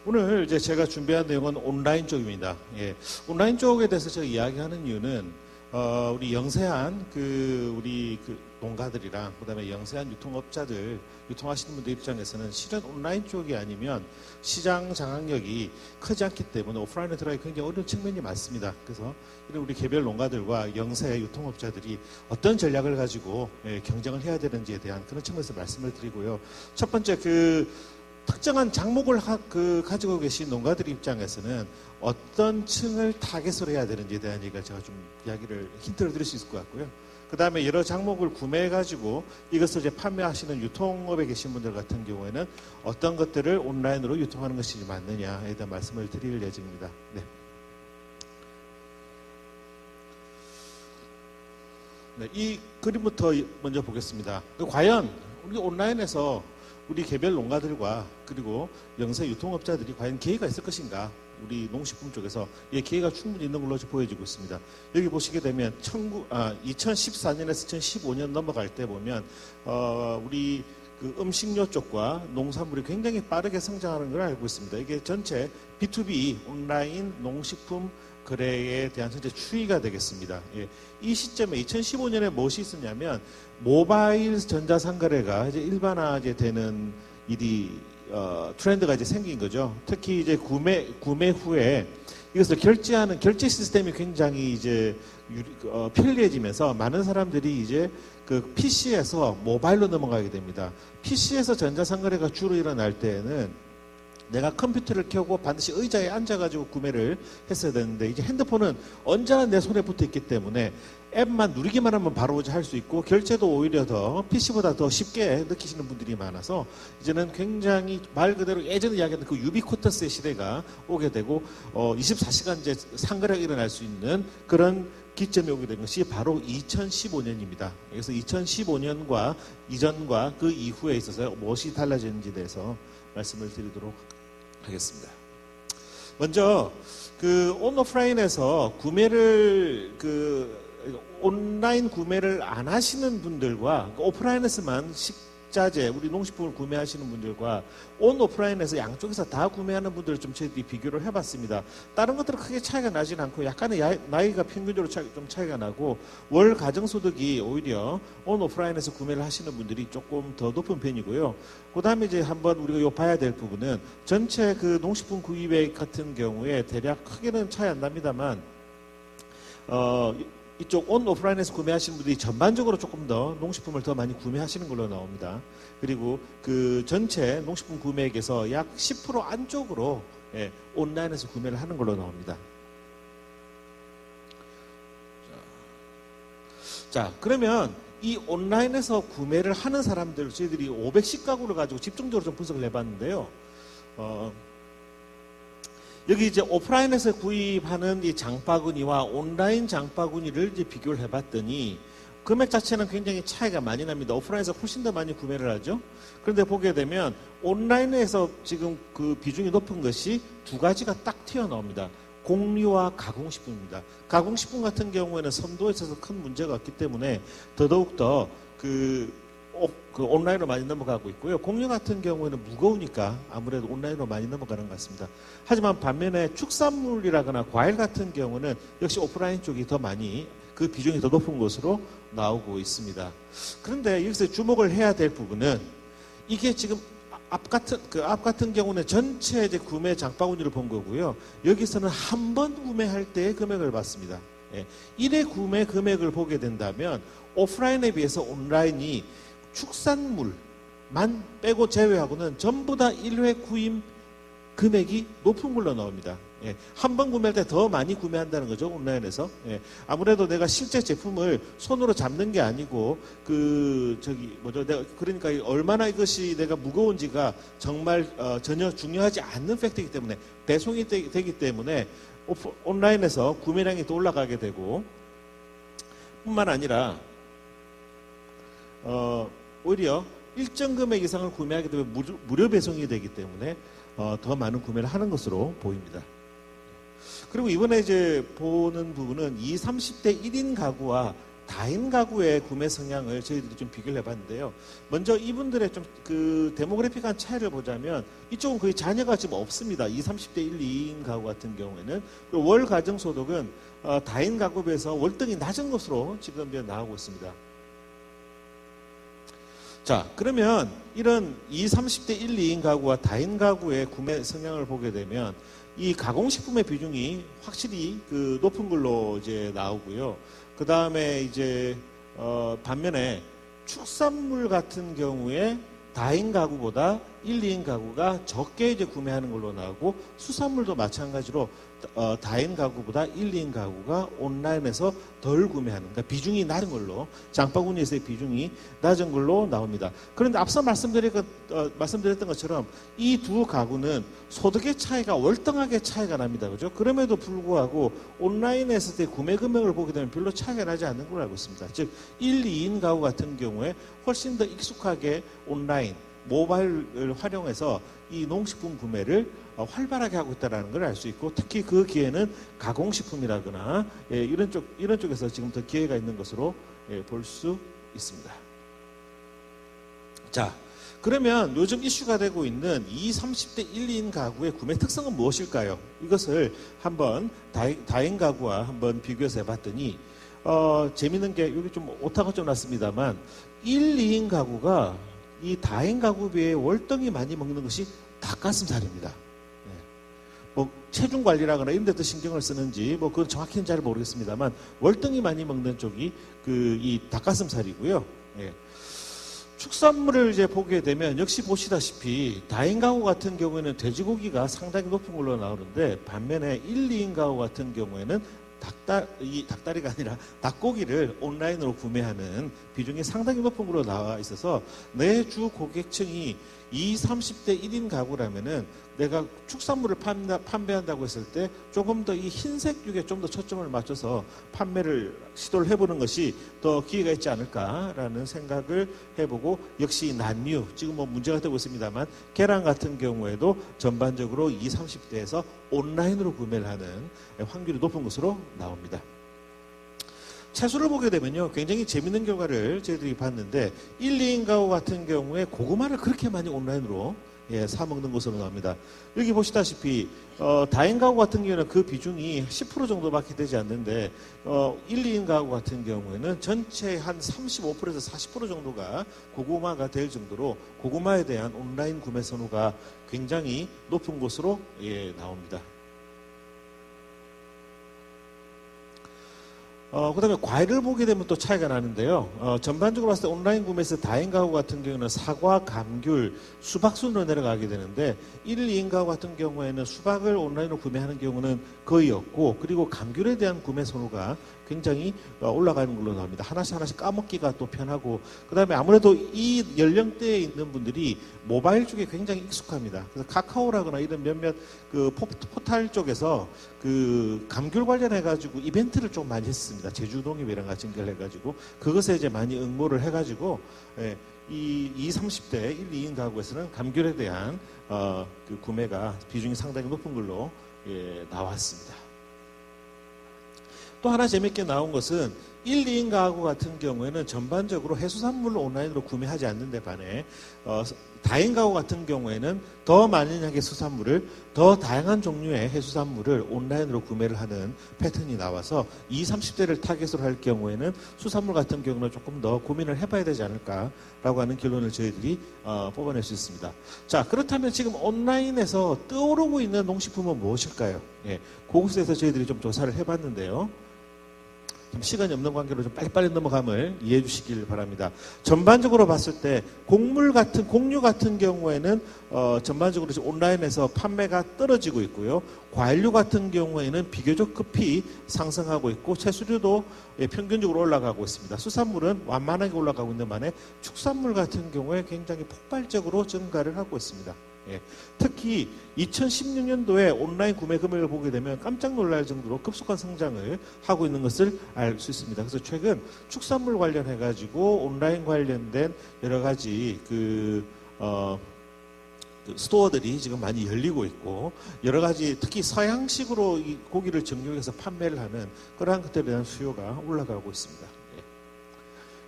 오늘 이제 제가 준비한 내용은 온라인 쪽입니다. 예. 온라인 쪽에 대해서 제가 이야기하는 이유는 우리 영세한 우리 농가들이랑 그다음에 영세한 유통업자들, 유통하시는 분들 입장에서는 실은 온라인 쪽이 아니면 시장 장악력이 크지 않기 때문에 오프라인에 들어가기 굉장히 어려운 측면이 많습니다. 그래서 이런 우리 개별 농가들과 영세 유통업자들이 어떤 전략을 가지고 경쟁을 해야 되는지에 대한 그런 측면에서 말씀을 드리고요. 첫 번째 특정한 장목을 가지고 계신 농가들 입장에서는 어떤 층을 타겟으로 해야 되는지에 대한 얘기를 제가 좀 힌트를 드릴 수 있을 것 같고요. 그 다음에 여러 장목을 구매해가지고 이것을 이제 판매하시는 유통업에 계신 분들 같은 경우에는 어떤 것들을 온라인으로 유통하는 것이 맞느냐에 대한 말씀을 드릴 예정입니다. 네. 네, 이 그림부터 먼저 보겠습니다. 과연 우리 온라인에서 우리 개별 농가들과 그리고 영세 유통업자들이 과연 기회가 있을 것인가? 우리 농식품 쪽에서 이 기회가 충분히 있는 걸로 보여지고 있습니다. 여기 보시게 되면 2014년에서 2015년 넘어갈 때 보면 우리 음식료 쪽과 농산물이 굉장히 빠르게 성장하는 걸 알고 있습니다. 이게 전체 B2B 온라인 농식품 거래에 대한 현재 추이가 되겠습니다. 예. 이 시점에 2015년에 무엇이 있었냐면 모바일 전자상거래가 이제 일반화되는 일이 트렌드가 이제 생긴 거죠. 특히 이제 구매 후에 이것을 결제하는 결제 시스템이 굉장히 이제 편리해지면서 많은 사람들이 이제 PC에서 모바일로 넘어가게 됩니다. PC에서 전자상거래가 주로 일어날 때에는 내가 컴퓨터를 켜고 반드시 의자에 앉아가지고 구매를 했어야 되는데 이제 핸드폰은 언제나 내 손에 붙어 있기 때문에 앱만 누르기만 하면 바로 할 수 있고 결제도 오히려 더 PC보다 더 쉽게 느끼시는 분들이 많아서 이제는 굉장히 말 그대로 예전에 이야기했던 그 유비쿼터스의 시대가 오게 되고 24시간 이제 상거래가 일어날 수 있는 그런 기점이 오게 된 것이 바로 2015년입니다. 그래서 2015년과 이전과 그 이후에 있어서 무엇이 달라졌는지에 대해서 말씀을 드리도록 하겠습니다. 먼저 온오프라인에서 온라인 구매를 안 하시는 분들과 오프라인에서만 식자재, 우리 농식품을 구매하시는 분들과 온오프라인에서 양쪽에서 다 구매하는 분들을 좀 저희들이 비교를 해봤습니다. 다른 것들은 크게 차이가 나진 않고 약간의 나이가 평균적으로 좀 차이가 나고 월 가정소득이 오히려 온오프라인에서 구매를 하시는 분들이 조금 더 높은 편이고요. 그 다음에 이제 한번 우리가 봐야 될 부분은 전체 농식품 구입액 같은 경우에 대략 크게는 차이 안 납니다만 이쪽 온오프라인에서 구매하시는 분들이 전반적으로 조금 더 농식품을 더 많이 구매하시는 걸로 나옵니다. 그리고 전체 농식품 구매액에서 약 10% 안쪽으로 온라인에서 구매를 하는 걸로 나옵니다. 자, 그러면 이 온라인에서 구매를 하는 사람들 저희들이 510가구를 가지고 집중적으로 좀 분석을 해봤는데요. 여기 이제 오프라인에서 구입하는 이 장바구니와 온라인 장바구니를 이제 비교를 해봤더니 금액 자체는 굉장히 차이가 많이 납니다. 오프라인에서 훨씬 더 많이 구매를 하죠. 그런데 보게 되면 온라인에서 지금 비중이 높은 것이 두 가지가 딱 튀어나옵니다. 공유와 가공식품입니다. 가공식품 같은 경우에는 선도에 있어서 큰 문제가 없기 때문에 더더욱더 온라인으로 많이 넘어가고 있고요. 공유 같은 경우에는 무거우니까 아무래도 온라인으로 많이 넘어가는 것 같습니다. 하지만 반면에 축산물이라거나 과일 같은 경우는 역시 오프라인 쪽이 더 많이 비중이 더 높은 것으로 나오고 있습니다. 그런데 여기서 주목을 해야 될 부분은 이게 지금 앞 같은 경우는 전체 이제 구매 장바구니를 본 거고요. 여기서는 한 번 구매할 때의 금액을 봤습니다. 1회 구매 금액을 보게 된다면 오프라인에 비해서 온라인이 축산물만 빼고 제외하고는 전부 다 1회 구입 금액이 높은 걸로 나옵니다. 한 번 구매할 때 더 많이 구매한다는 거죠, 온라인에서. 아무래도 내가 실제 제품을 손으로 잡는 게 아니고 그러니까 얼마나 이것이 내가 무거운지가 정말 전혀 중요하지 않는 팩트이기 때문에 배송이 되기 때문에 온라인에서 구매량이 더 올라가게 되고 뿐만 아니라 오히려 일정 금액 이상을 구매하게 되면 무료 배송이 되기 때문에 더 많은 구매를 하는 것으로 보입니다. 그리고 이번에 이제 보는 부분은 20, 30대 1인 가구와 다인 가구의 구매 성향을 저희들이 좀 비교를 해봤는데요. 먼저 이분들의 좀 그 데모그래픽한 차이를 보자면 이쪽은 거의 자녀가 지금 없습니다. 20, 30대 1, 2인 가구 같은 경우에는. 그리고 월 가정소득은 다인 가구에 비해서 월등히 낮은 것으로 지금 나오고 있습니다. 자, 그러면 이런 20, 30대 1, 2인 가구와 다인 가구의 구매 성향을 보게 되면 이 가공식품의 비중이 확실히 그 높은 걸로 이제 나오고요. 그 다음에 이제 반면에 축산물 같은 경우에 다인 가구보다 1, 2인 가구가 적게 이제 구매하는 걸로 나오고, 수산물도 마찬가지로 다인 가구보다 1, 2인 가구가 온라인에서 덜 구매하는, 그러니까 비중이 낮은 걸로, 장바구니에서의 비중이 낮은 걸로 나옵니다. 그런데 앞서 말씀드렸던 것처럼 이 두 가구는 소득의 차이가 월등하게 차이가 납니다. 그죠? 그럼에도 불구하고 온라인에서의 구매 금액을 보게 되면 별로 차이가 나지 않는 걸로 알고 있습니다. 즉 1, 2인 가구 같은 경우에 훨씬 더 익숙하게 온라인, 모바일을 활용해서 이 농식품 구매를 활발하게 하고 있다는 걸 알 수 있고, 특히 그 기회는 가공식품이라거나 이런 쪽에서 지금 더 기회가 있는 것으로 볼 수 있습니다. 자, 그러면 요즘 이슈가 되고 있는 20, 30대 1, 2인 가구의 구매 특성은 무엇일까요? 이것을 한번 다인 가구와 한번 비교해서 해봤더니 재밌는 게 여기 좀 오타가 좀 났습니다만 1, 2인 가구가 이 다인 가구 비해 월등히 많이 먹는 것이 닭가슴살입니다. 뭐 체중 관리라거나 이런 데도 신경을 쓰는지 뭐 그건 정확히는 잘 모르겠습니다만 월등히 많이 먹는 쪽이 이 닭가슴살이고요. 축산물을 이제 보게 되면 역시 보시다시피 다인 가구 같은 경우에는 돼지고기가 상당히 높은 걸로 나오는데, 반면에 1, 2인 가구 같은 경우에는 닭다리가 아니라 닭고기를 온라인으로 구매하는 비중이 상당히 높은 걸로 나와 있어서 내 주 고객층이 20, 30대 1인 가구라면은 내가 축산물을 판매한다고 했을 때 조금 더 이 흰색 육에 좀 더 초점을 맞춰서 판매를 시도를 해보는 것이 더 기회가 있지 않을까라는 생각을 해보고, 역시 난류, 지금 뭐 문제가 되고 있습니다만 계란 같은 경우에도 전반적으로 20, 30대에서 온라인으로 구매를 하는 확률이 높은 것으로 나옵니다. 채소를 보게 되면요, 굉장히 재밌는 결과를 저희들이 봤는데 1, 2인 가구 같은 경우에 고구마를 그렇게 많이 온라인으로 사 먹는 것으로 나옵니다. 여기 보시다시피 다인 가구 같은 경우는 그 비중이 10% 정도밖에 되지 않는데 1, 2인 가구 같은 경우에는 전체 한 35%에서 40% 정도가 고구마가 될 정도로 고구마에 대한 온라인 구매 선호가 굉장히 높은 것으로 나옵니다. 그 다음에 과일을 보게 되면 또 차이가 나는데요. 전반적으로 봤을 때 온라인 구매에서 다인 가구 같은 경우는 사과, 감귤, 수박 순으로 내려가게 되는데 1, 2인 가구 같은 경우에는 수박을 온라인으로 구매하는 경우는 거의 없고, 그리고 감귤에 대한 구매 선호가 굉장히 올라가는 걸로 나옵니다. 하나씩 까먹기가 또 편하고, 그 다음에 아무래도 이 연령대에 있는 분들이 모바일 쪽에 굉장히 익숙합니다. 그래서 카카오라거나 이런 몇몇 그 포탈 쪽에서 그 감귤 관련해가지고 이벤트를 좀 많이 했습니다. 제주동입이랑 같이 연결해가지고 그것에 이제 많이 응모를 해가지고 이 20, 30대 1, 2인 가구에서는 감귤에 대한 그 구매가 비중이 상당히 높은 걸로 나왔습니다. 또 하나 재밌게 나온 것은 1, 2인 가구 같은 경우에는 전반적으로 해수산물을 온라인으로 구매하지 않는 데 반해 다인 가구 같은 경우에는 더 많은 양의 수산물을, 더 다양한 종류의 해수산물을 온라인으로 구매를 하는 패턴이 나와서 20, 30대를 타겟으로 할 경우에는 수산물 같은 경우는 조금 더 고민을 해봐야 되지 않을까라고 하는 결론을 저희들이 뽑아낼 수 있습니다. 자, 그렇다면 지금 온라인에서 떠오르고 있는 농식품은 무엇일까요? 그곳에서 저희들이 좀 조사를 해봤는데요. 시간이 없는 관계로 좀 빨리빨리 넘어감을 이해해 주시길 바랍니다. 전반적으로 봤을 때 곡류 같은 경우에는 전반적으로 온라인에서 판매가 떨어지고 있고요. 과일류 같은 경우에는 비교적 급히 상승하고 있고, 채소류도 평균적으로 올라가고 있습니다. 수산물은 완만하게 올라가고 있는 반에 축산물 같은 경우에 굉장히 폭발적으로 증가를 하고 있습니다. 특히 2016년도에 온라인 구매 금액을 보게 되면 깜짝 놀랄 정도로 급속한 성장을 하고 있는 것을 알 수 있습니다. 그래서 최근 축산물 관련해 가지고 온라인 관련된 여러 가지 그 스토어들이 지금 많이 열리고 있고, 여러 가지 특히 서양식으로 이 고기를 정육해서 판매를 하는 그러한 것들에 대한 수요가 올라가고 있습니다.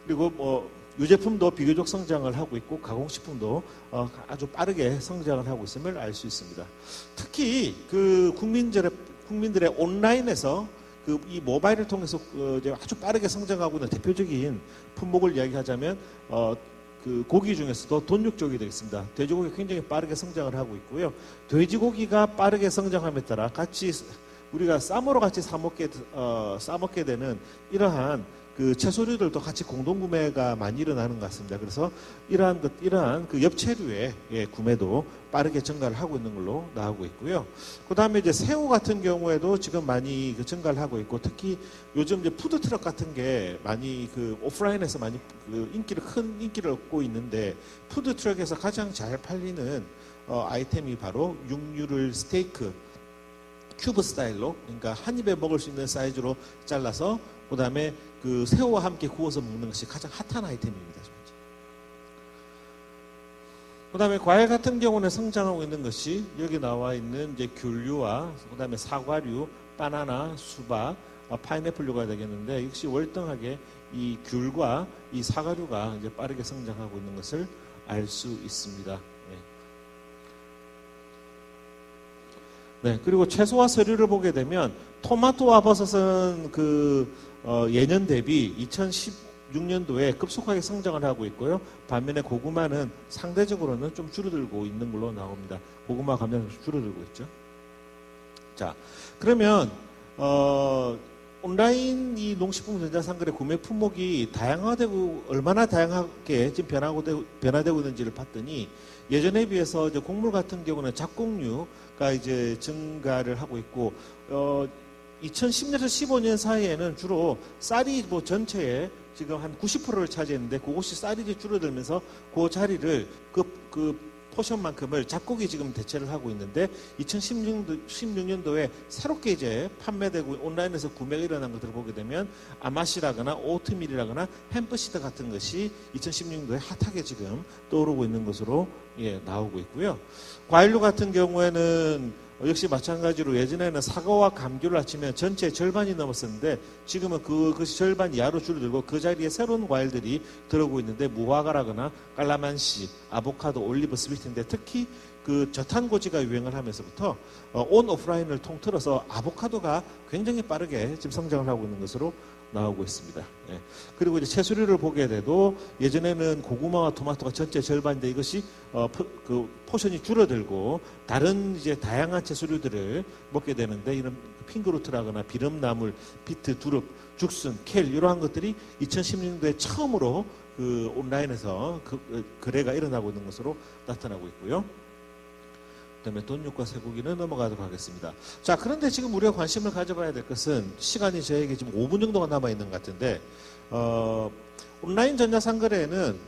그리고 뭐 유제품도 비교적 성장을 하고 있고 가공식품도 아주 빠르게 성장을 하고 있음을 알 수 있습니다. 특히 그 국민들의 온라인에서 이 모바일을 통해서 이제 아주 빠르게 성장하고 있는 대표적인 품목을 이야기하자면 그 고기 중에서도 돈육 쪽이 되겠습니다. 돼지고기 굉장히 빠르게 성장을 하고 있고요. 돼지고기가 빠르게 성장함에 따라 같이 우리가 쌈으로 같이 싸먹게 되는 이러한 그 채소류들도 같이 공동 구매가 많이 일어나는 것 같습니다. 그래서 이러한 그 엽채류의 구매도 빠르게 증가를 하고 있는 걸로 나오고 있고요. 그 다음에 이제 새우 같은 경우에도 지금 많이 증가를 하고 있고, 특히 요즘 이제 푸드 트럭 같은 게 많이 그 오프라인에서 많이 큰 인기를 얻고 있는데, 푸드 트럭에서 가장 잘 팔리는 아이템이 바로 육류를 스테이크 큐브 스타일로, 그러니까 한 입에 먹을 수 있는 사이즈로 잘라서 그 다음에 그 새우와 함께 구워서 먹는 것이 가장 핫한 아이템입니다. 그 다음에 과일 같은 경우는 성장하고 있는 것이 여기 나와 있는 이제 귤류와 그 다음에 사과류, 바나나, 수박, 파인애플류가 되겠는데, 역시 월등하게 이 귤과 이 사과류가 이제 빠르게 성장하고 있는 것을 알 수 있습니다. 네, 그리고 채소와 서류를 보게 되면 토마토와 버섯은 예년 대비 2016년도에 급속하게 성장을 하고 있고요. 반면에 고구마는 상대적으로는 좀 줄어들고 있는 걸로 나옵니다. 고구마 감량 줄어들고 있죠. 자, 그러면 온라인 이 농식품 전자상거래 구매 품목이 다양화되고 얼마나 다양하게 지금 변화되고 있는지를 봤더니, 예전에 비해서 이제 곡물 같은 경우는 잡곡류가 이제 증가를 하고 있고, 2010년에서 15년 사이에는 주로 쌀이 뭐 전체에 지금 한 90%를 차지했는데, 그것이 쌀이 이제 줄어들면서 그 자리를 그 포션만큼을 잡곡이 지금 대체를 하고 있는데, 2016년도에 새롭게 이제 판매되고 온라인에서 구매가 일어난 것들을 보게 되면 아마시라거나 오트밀이라거나 햄프시드 같은 것이 2016년도에 핫하게 지금 떠오르고 있는 것으로 나오고 있고요. 과일류 같은 경우에는 역시 마찬가지로 예전에는 사과와 감귤을 합치면 전체 절반이 넘었었는데, 지금은 그것이 절반 이하로 줄어들고 그 자리에 새로운 과일들이 들어오고 있는데, 무화과라거나 깔라만시, 아보카도, 올리브, 스위트인데, 특히 그 저탄고지가 유행을 하면서부터 온 오프라인을 통틀어서 아보카도가 굉장히 빠르게 지금 성장을 하고 있는 것으로 나오고 있습니다. 그리고 이제 채소류를 보게 돼도 예전에는 고구마와 토마토가 전체 절반인데, 이것이 그 포션이 줄어들고 다른 이제 다양한 채소류들을 먹게 되는데, 이런 핑크루트라거나 비름나물, 비트, 두릅, 죽순, 켈 이러한 것들이 2016년도에 처음으로 그 온라인에서 거래가 일어나고 있는 것으로 나타나고 있고요. 그다음에 돈육과 쇠고기는 넘어가도록 하겠습니다. 자, 그런데 지금 우리가 관심을 가져봐야 될 것은, 시간이 저에게 지금 5분 정도가 남아 있는 것 같은데, 온라인 전자상거래에는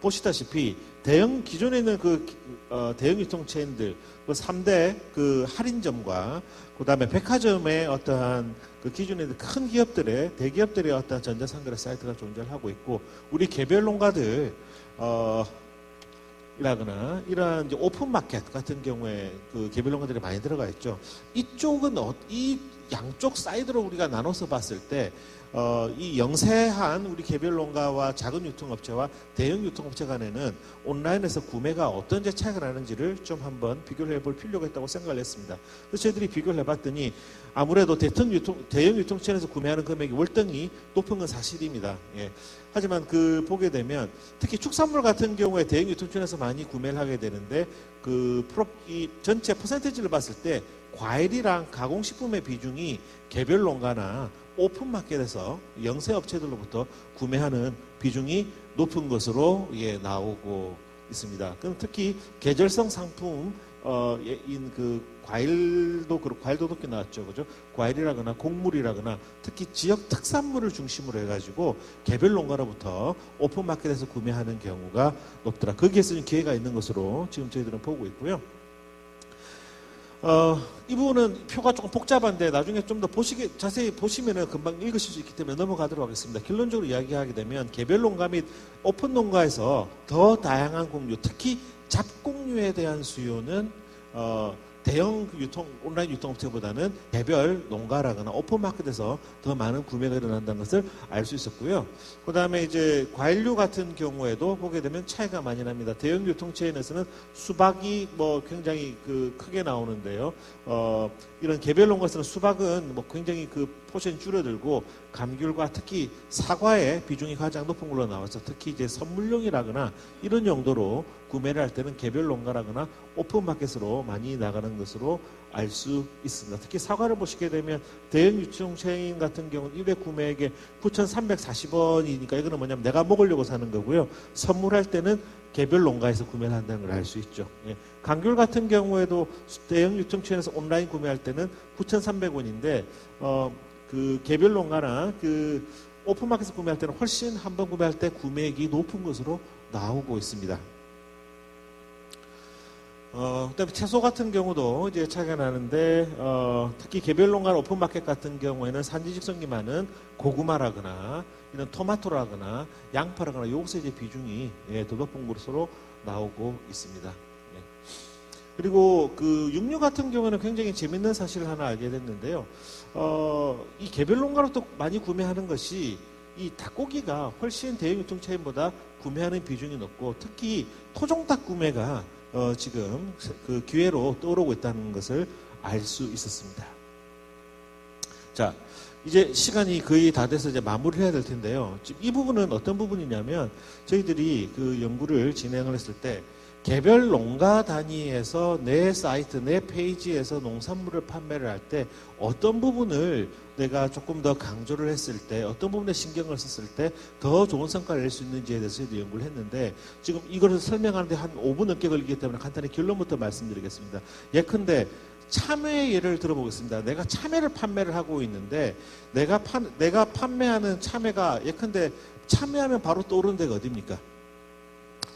보시다시피 기존에 있는 대형 유통체인들, 그 3대 그 할인점과 그다음에 백화점의 어떠한 그 기존에 있는 큰 기업들의 대기업들의 어떤 전자상거래 사이트가 존재를 하고 있고, 우리 개별 농가들 이라거나 이러한 이제 오픈 마켓 같은 경우에 그 개별 농가들이 많이 들어가 있죠. 이쪽은 이 양쪽 사이드로 우리가 나눠서 봤을 때 이 영세한 우리 개별 농가와 작은 유통업체와 대형 유통업체 간에는 온라인에서 구매가 어떤 차이가 나는지를 좀 한번 비교를 해볼 필요가 있다고 생각을 했습니다. 그래서 저희들이 비교를 해봤더니 아무래도 대형 유통체에서 구매하는 금액이 월등히 높은 건 사실입니다. 하지만 보게 되면 특히 축산물 같은 경우에 대형 유통체에서 많이 구매를 하게 되는데, 이 전체 퍼센티지를 봤을 때 과일이랑 가공식품의 비중이 개별 농가나 오픈마켓에서 영세업체들로부터 구매하는 비중이 높은 것으로 나오고 있습니다. 그럼 특히 계절성 상품 과일도 높게 나왔죠, 그죠? 과일이라거나 곡물이라거나 특히 지역 특산물을 중심으로 해가지고 개별 농가로부터 오픈마켓에서 구매하는 경우가 높더라. 거기에서 기회가 있는 것으로 지금 저희들은 보고 있고요. 이 부분은 표가 조금 복잡한데 나중에 좀 더 자세히 보시면은 금방 읽으실 수 있기 때문에 넘어가도록 하겠습니다. 결론적으로 이야기하게 되면 개별 농가 및 오픈 농가에서 더 다양한 곡류, 특히 잡곡류에 대한 수요는 대형 온라인 유통업체보다는 개별 농가라거나 오픈마켓에서 더 많은 구매가 일어난다는 것을 알 수 있었고요. 그 다음에 이제 과일류 같은 경우에도 보게 되면 차이가 많이 납니다. 대형 유통체인에서는 수박이 뭐 굉장히 크게 나오는데요. 이런 개별 농가에서는 수박은 뭐 굉장히 포션이 줄어들고 감귤과 특히 사과의 비중이 가장 높은 걸로 나와서 특히 이제 선물용이라거나 이런 용도로 구매를 할 때는 개별 농가라거나 오픈마켓으로 많이 나가는 것으로 알 수 있습니다. 특히 사과를 보시게 되면 대형 유통체인 같은 경우는 1회 구매액에 9,340원이니까 이거는 뭐냐면 내가 먹으려고 사는 거고요. 선물할 때는 개별 농가에서 구매를 한다는 걸 알 수 있죠. 예. 감귤 같은 경우에도 대형 유통체인에서 온라인 구매할 때는 9,300원인데 개별 농가나 오픈마켓에서 구매할 때는 훨씬 한 번 구매할 때 구매액이 높은 것으로 나오고 있습니다. 그다음에 채소 같은 경우도 이제 차이가 나는데 특히 개별 농가 오픈마켓 같은 경우에는 산지 직송이 많은 고구마라거나 이런 토마토라거나 양파라거나 요것의 이제 비중이 더 높은 것으로 나오고 있습니다. 네. 그리고 육류 같은 경우는 굉장히 재밌는 사실을 하나 알게 됐는데요. 이 개별 농가로 또 많이 구매하는 것이 이 닭고기가 훨씬 대형 유통체인보다 구매하는 비중이 높고 특히 토종닭 구매가 지금 기회로 떠오르고 있다는 것을 알 수 있었습니다. 자, 이제 시간이 거의 다 돼서 이제 마무리를 해야 될 텐데요. 지금 이 부분은 어떤 부분이냐면 저희들이 연구를 진행을 했을 때 개별 농가 단위에서 내 사이트, 내 페이지에서 농산물을 판매를 할 때 어떤 부분을 내가 조금 더 강조를 했을 때 어떤 부분에 신경을 썼을 때 더 좋은 성과를 낼 수 있는지에 대해서 연구를 했는데 지금 이걸 설명하는데 한 5분 넘게 걸리기 때문에 간단히 결론부터 말씀드리겠습니다. 예컨대 참외의 예를 들어보겠습니다. 내가 참외를 판매를 하고 있는데 내가 판매하는 참외가 예컨대 참외하면 바로 떠오르는 데가 어디입니까?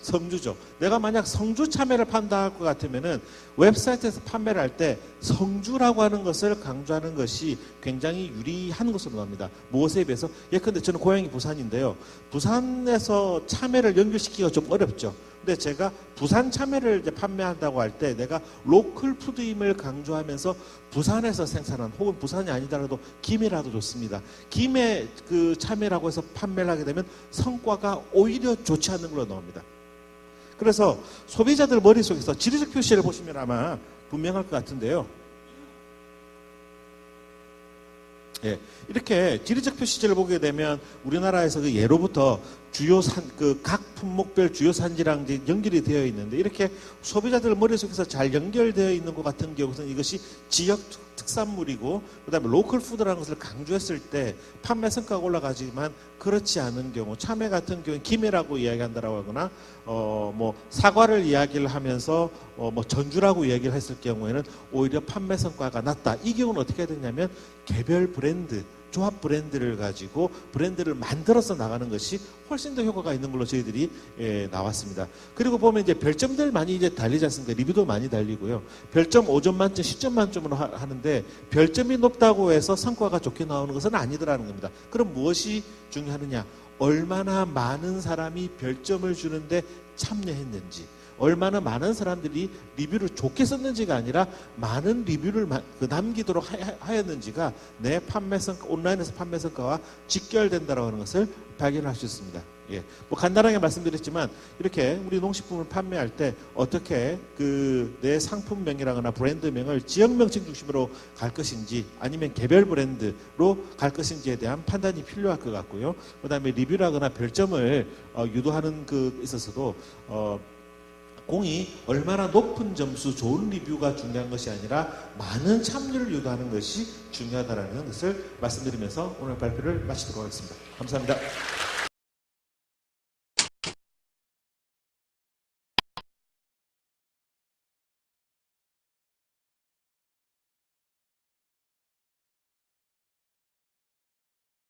성주죠. 내가 만약 성주 참외를 판다 할 것 같으면은 웹사이트에서 판매를 할 때 성주라고 하는 것을 강조하는 것이 굉장히 유리한 것으로 나옵니다. 무엇에 비해서? 예컨대 저는 고향이 부산인데요. 부산에서 참외를 연결시키기가 좀 어렵죠. 근데 제가 부산 참외를 이제 판매한다고 할 때 내가 로컬 푸드임을 강조하면서 부산에서 생산한 혹은 부산이 아니더라도 김해라도 좋습니다. 김해 참외라고 해서 판매를 하게 되면 성과가 오히려 좋지 않는 걸로 나옵니다. 그래서 소비자들 머릿속에서 지리적 표시를 보시면 아마 분명할 것 같은데요. 예, 이렇게 지리적 표시지를 보게 되면 우리나라에서 예로부터 각 품목별 주요 산지랑 이제 연결이 되어 있는데 이렇게 소비자들 머릿속에서 잘 연결되어 있는 것 같은 경우는 이것이 지역 특산물이고 그다음에 로컬 푸드라는 것을 강조했을 때 판매 성과가 올라가지만 그렇지 않은 경우 참외 같은 경우는 김해라고 이야기한다라고 하거나 뭐 사과를 이야기를 하면서 뭐 전주라고 이야기를 했을 경우에는 오히려 판매 성과가 낮다. 이 경우는 어떻게 해야 되냐면 개별 브랜드 조합 브랜드를 가지고 브랜드를 만들어서 나가는 것이 훨씬 더 효과가 있는 걸로 저희들이 나왔습니다. 그리고 보면 이제 별점들 많이 이제 달리지 않습니까? 리뷰도 많이 달리고요. 별점 5점 만점, 10점 만점으로 하는데 별점이 높다고 해서 성과가 좋게 나오는 것은 아니더라는 겁니다. 그럼 무엇이 중요하느냐? 얼마나 많은 사람이 별점을 주는데 참여했는지. 얼마나 많은 사람들이 리뷰를 좋게 썼는지가 아니라 많은 리뷰를 남기도록 하였는지가 내 온라인에서 판매 성과와 직결된다고 하는 것을 발견할 수 있습니다. 예. 뭐 간단하게 말씀드렸지만 이렇게 우리 농식품을 판매할 때 어떻게 내 상품명이라거나 브랜드명을 지역명칭 중심으로 갈 것인지 아니면 개별 브랜드로 갈 것인지에 대한 판단이 필요할 것 같고요. 그 다음에 리뷰라거나 별점을 유도하는 있어서도 공이 얼마나 높은 점수, 좋은 리뷰가 중요한 것이 아니라 많은 참여를 유도하는 것이 중요하다는 것을 말씀드리면서 오늘 발표를 마치도록 하겠습니다. 감사합니다.